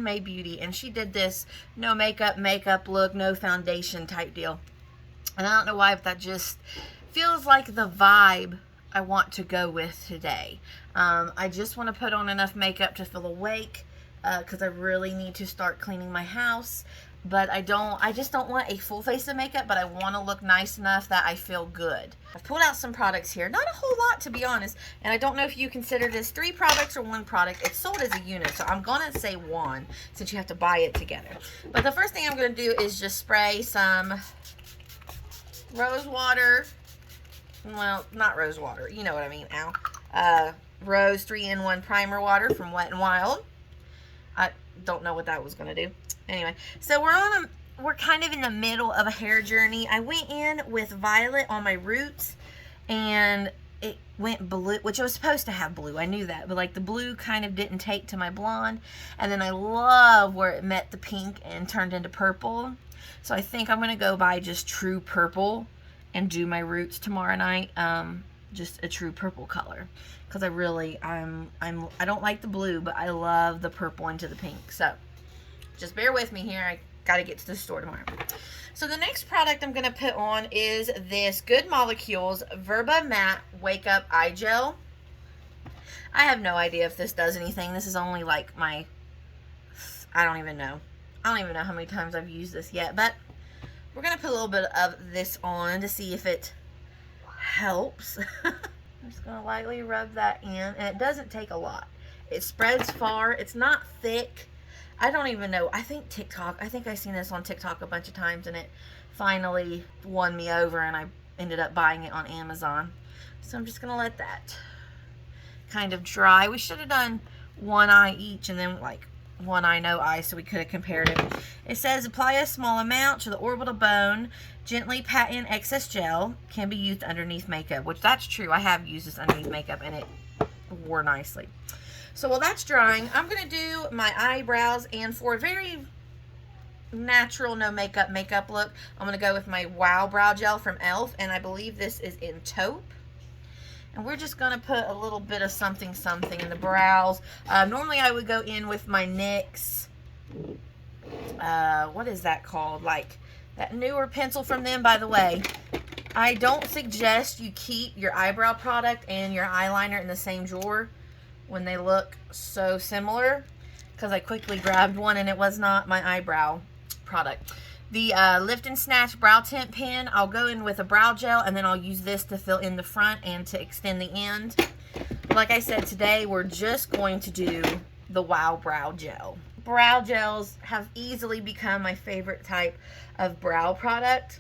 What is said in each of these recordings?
Lauren May Beauty, and she did this no makeup look, no foundation type deal. And I don't know why, but that just feels like the vibe I want to go with today. I just want to put on enough makeup to feel awake, because I really need to start cleaning my house. But I just don't want a full face of makeup, but I want to look nice enough that I feel good. I've pulled out some products here. Not a whole lot, to be honest. And I don't know if you consider this 3 products or 1 product. It's sold as a unit, so I'm going to say 1 since you have to buy it together. But the first thing I'm going to do is just spray some rose water. Well, not rose water. You know what I mean, ow. Rose 3-in-1 primer water from Wet n Wild. I don't know what that was going to do. Anyway, so we're kind of in the middle of a hair journey. I went in with violet on my roots, and it went blue, which it was supposed to have blue. I knew that, but like the blue kind of didn't take to my blonde. And then I love where it met the pink and turned into purple. So I think I'm going to go buy just true purple and do my roots tomorrow night. Just a true purple color, because I don't like the blue, but I love the purple into the pink. So just bear with me here. I got to get to the store tomorrow. So the next product I'm going to put on is this Good Molecules Verba Matte Wake Up Eye Gel. I have no idea if this does anything. This is only like my, I don't even know how many times I've used this yet, but we're going to put a little bit of this on to see if it helps. I'm just going to lightly rub that in, and it doesn't take a lot. It spreads far. It's not thick. I don't even know. I think I've seen this on TikTok a bunch of times, and it finally won me over, and I ended up buying it on Amazon. So I'm just going to let that kind of dry. We should have done 1 eye each, and then like 1 eye, no eye, so we could have compared it. It says apply a small amount to the orbital bone. Gently pat in excess gel. Can be used underneath makeup, which that's true. I have used this underneath makeup, and it wore nicely. So while that's drying, I'm going to do my eyebrows, and for a very natural, no makeup look, I'm going to go with my Wow Brow Gel from e.l.f., and I believe this is in taupe. And we're just going to put a little bit of something in the brows. Normally I would go in with my NYX, what is that called? Like that newer pencil from them, by the way. I don't suggest you keep your eyebrow product and your eyeliner in the same drawer when they look so similar, because I quickly grabbed one and it was not my eyebrow product. The Lift and Snatch Brow Tint Pen, I'll go in with a brow gel, and then I'll use this to fill in the front and to extend the end. Like I said, today we're just going to do the Wow Brow Gel. Brow gels have easily become my favorite type of brow product.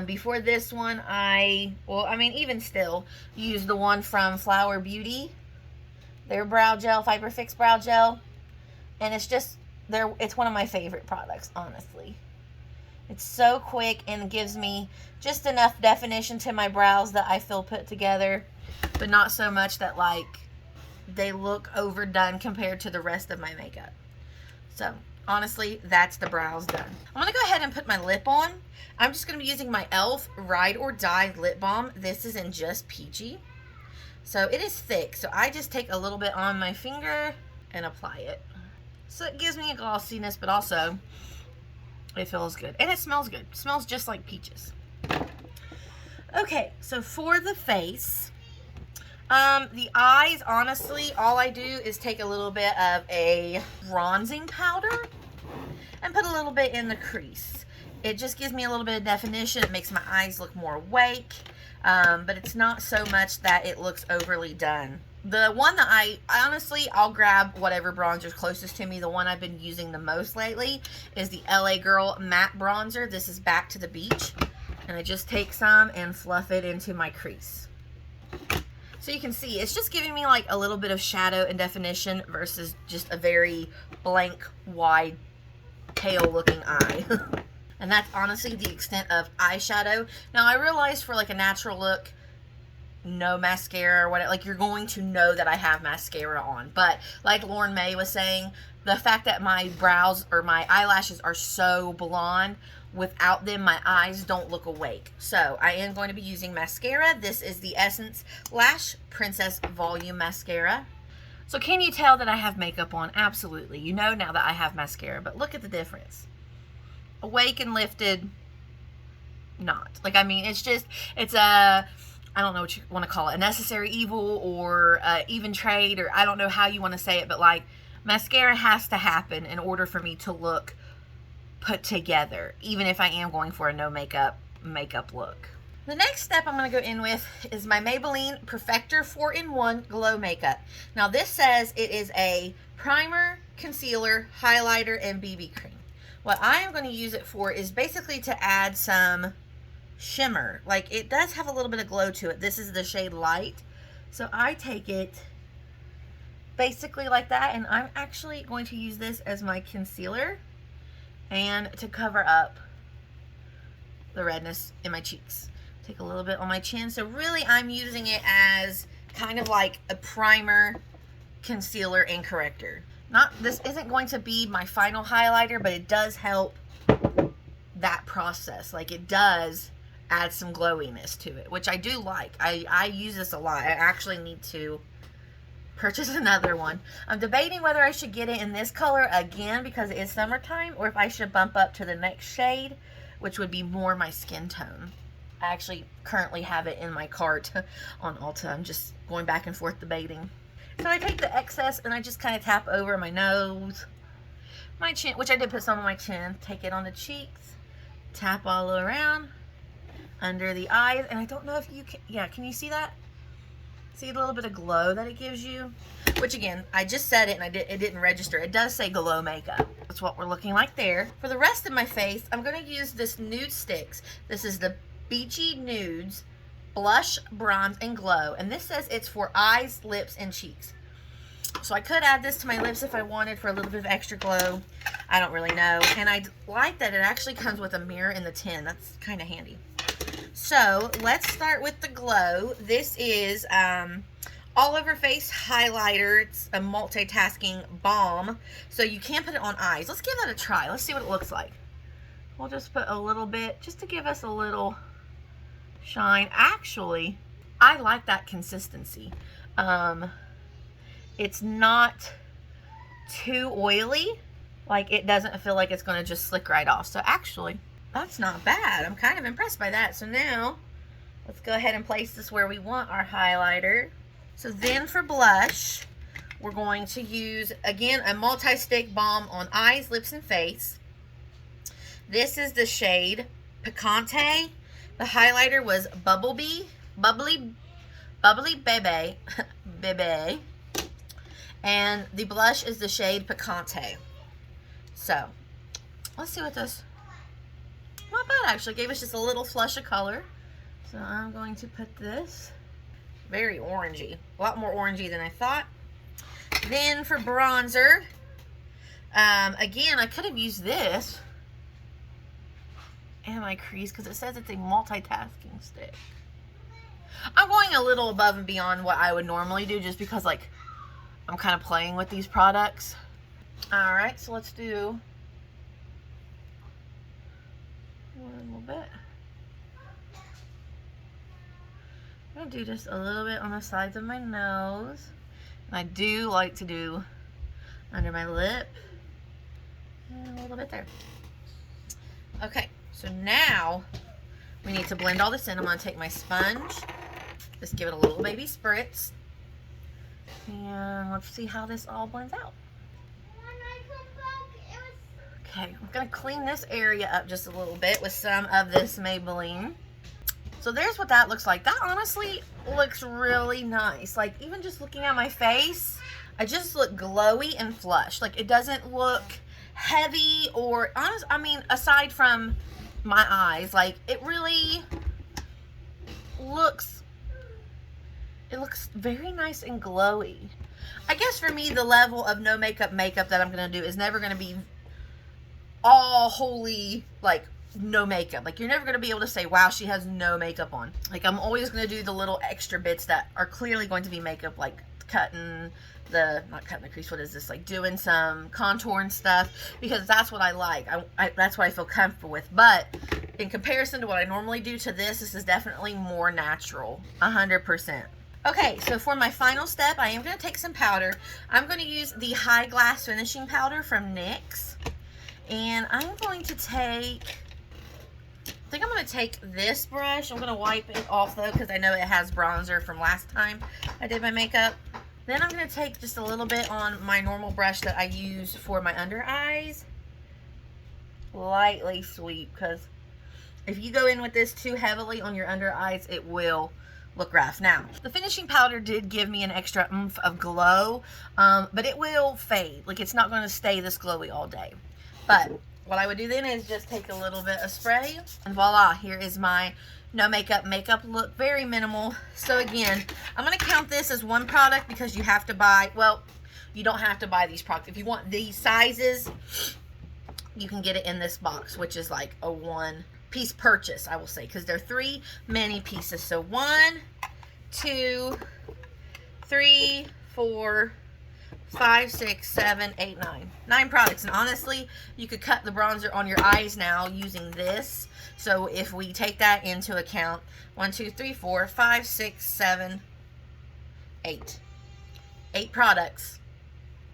Before this one, even still, use the one from Flower Beauty, their brow gel, Fiber Fix brow gel, and it's one of my favorite products, honestly. It's so quick and gives me just enough definition to my brows that I feel put together, but not so much that like they look overdone compared to the rest of my makeup. So honestly, that's the brows done. I'm going to go ahead and put my lip on. I'm just going to be using my e.l.f. Ride or Die lip balm. This is in just Peachy. So it is thick, so I just take a little bit on my finger and apply it. So it gives me a glossiness, but also it feels good. And it smells good. It smells just like peaches. Okay, so for the face, the eyes, honestly, all I do is take a little bit of a bronzing powder and put a little bit in the crease. It just gives me a little bit of definition. It makes my eyes look more awake, but it's not so much that it looks overly done. The one that I'll grab whatever bronzer is closest to me. The one I've been using the most lately is the LA Girl Matte Bronzer. This is Back to the Beach. And I just take some and fluff it into my crease. So you can see, it's just giving me like a little bit of shadow and definition versus just a very blank, wide, pale looking eye. And that's honestly the extent of eyeshadow. Now I realize for like a natural look, no mascara or whatever, like you're going to know that I have mascara on. But like Lauren May was saying, the fact that my brows or my eyelashes are so blonde, without them my eyes don't look awake. So I am going to be using mascara. This is the Essence Lash Princess Volume Mascara. So can you tell that I have makeup on? Absolutely. You know now that I have mascara, but look at the difference. Awake and lifted, not. Like, I mean, it's just, it's a, I don't know what you want to call it, a necessary evil or even trade, or I don't know how you want to say it, but like, mascara has to happen in order for me to look put together, even if I am going for a no makeup look. The next step I'm going to go in with is my Maybelline Perfector 4-in-1 Glow Makeup. Now this says it is a primer, concealer, highlighter, and BB cream. What I am going to use it for is basically to add some shimmer. Like, it does have a little bit of glow to it. This is the shade Light. So I take it basically like that, and I'm actually going to use this as my concealer and to cover up the redness in my cheeks. Take a little bit on my chin. So really I'm using it as kind of like a primer, concealer, and corrector. This isn't going to be my final highlighter, but it does help that process. Like, it does add some glowiness to it, which I do like. I use this a lot. I actually need to purchase another one. I'm debating whether I should get it in this color again because it is summertime, or if I should bump up to the next shade, which would be more my skin tone. I actually currently have it in my cart on Ulta. I'm just going back and forth debating. So I take the excess and I just kind of tap over my nose, my chin, which I did put some on my chin, take it on the cheeks, tap all around, under the eyes, and I don't know if you can, yeah, can you see that? See a little bit of glow that it gives you? Which again, I just said it and it didn't register. It does say glow makeup. That's what we're looking like there. For the rest of my face, I'm going to use this Nude Stix. This is the Beachy Nudes Blush, Bronze, and Glow. And this says it's for eyes, lips, and cheeks. So I could add this to my lips if I wanted for a little bit of extra glow. I don't really know. And I like that it actually comes with a mirror in the tin. That's kind of handy. So let's start with the glow. This is all over face highlighter. It's a multitasking balm. So you can put it on eyes. Let's give that a try. Let's see what it looks like. We'll just put a little bit just to give us a little shine. Actually, I like that consistency. It's not too oily. Like, it doesn't feel like it's going to just slick right off. So actually, that's not bad. I'm kind of impressed by that. So now, let's go ahead and place this where we want our highlighter. So then for blush, we're going to use, again, a multi-stick balm on eyes, lips, and face. This is the shade Picante. The highlighter was Bubbly Bebe. Bebe. And the blush is the shade Picante. So, let's see what this, not bad actually, gave us just a little flush of color. So I'm going to put this, very orangey, a lot more orangey than I thought. Then for bronzer, again, I could have used this and my crease because it says it's a multitasking stick. I'm going a little above and beyond what I would normally do just because, like, I'm kind of playing with these products. Alright, so let's do a little bit. I'm going to do just a little bit on the sides of my nose. And I do like to do under my lip. And a little bit there. Okay, so now we need to blend all this in. I'm going to take my sponge. Just give it a little baby spritz. And let's see how this all blends out. Okay, I'm going to clean this area up just a little bit with some of this Maybelline. So there's what that looks like. That honestly looks really nice. Like, even just looking at my face, I just look glowy and flush. Like, it doesn't look heavy or honest. I mean, aside from my eyes, like, it really looks, it looks very nice and glowy. I guess for me, the level of no makeup that I'm going to do is never going to be all wholly, like, no makeup. Like, you're never going to be able to say, wow, she has no makeup on. Like, I'm always going to do the little extra bits that are clearly going to be makeup, like cutting the, not cutting the crease, what is this, like doing some contour and stuff, because that's what I like. That's what I feel comfortable with. But in comparison to what I normally do to this is definitely more natural, 100%. Okay, so for my final step, I am going to take some powder. I'm going to use the High Glass Finishing Powder from NYX. And I'm going to take, I think I'm going to take this brush. I'm going to wipe it off though, because I know it has bronzer from last time I did my makeup. Then I'm going to take just a little bit on my normal brush that I use for my under eyes. Lightly sweep, because if you go in with this too heavily on your under eyes, it will look rough. Now, the finishing powder did give me an extra oomph of glow, but it will fade. Like, it's not going to stay this glowy all day. But what I would do then is just take a little bit of spray, and voila, here is my no makeup look. Very minimal. So again, I'm going to count this as one product because you have to buy, well, you don't have to buy these products. If you want these sizes, you can get it in this box, which is like a one-piece purchase, I will say, because they're 3 mini pieces. So 1, 2, 3, 4, 5, 6, 7, 8, 9. 9 products. And honestly, you could cut the bronzer on your eyes now using this. So if we take that into account, 1, 2, 3, 4, 5, 6, 7, 8. 8 products.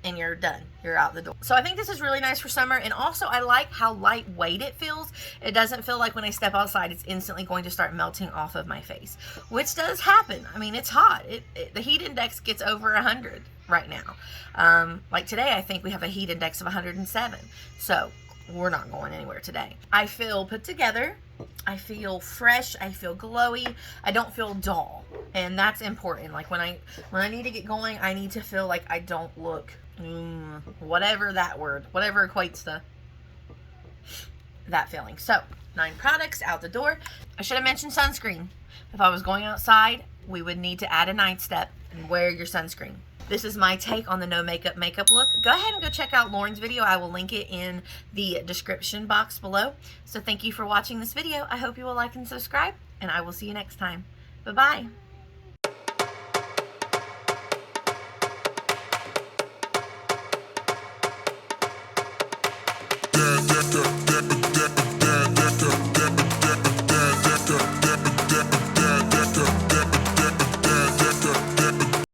And you're done. You're out the door. So I think this is really nice for summer, and also I like how lightweight it feels. It doesn't feel like when I step outside it's instantly going to start melting off of my face, which does happen. I mean, it's hot. The heat index gets over 100 right now. Like today, I think we have a heat index of 107. So we're not going anywhere today. I feel put together. I feel fresh. I feel glowy. I don't feel dull, and that's important. Like when I need to get going, I need to feel like I don't look whatever that word, whatever equates to that feeling. So 9 products out the door. I should have mentioned sunscreen. If I was going outside, we would need to add a 9th step and wear your sunscreen. This is my take on the no makeup look. Go ahead and go check out Lauren's video. I will link it in the description box below. So thank you for watching this video. I hope you will like and subscribe, and I will see you next time. Bye-bye.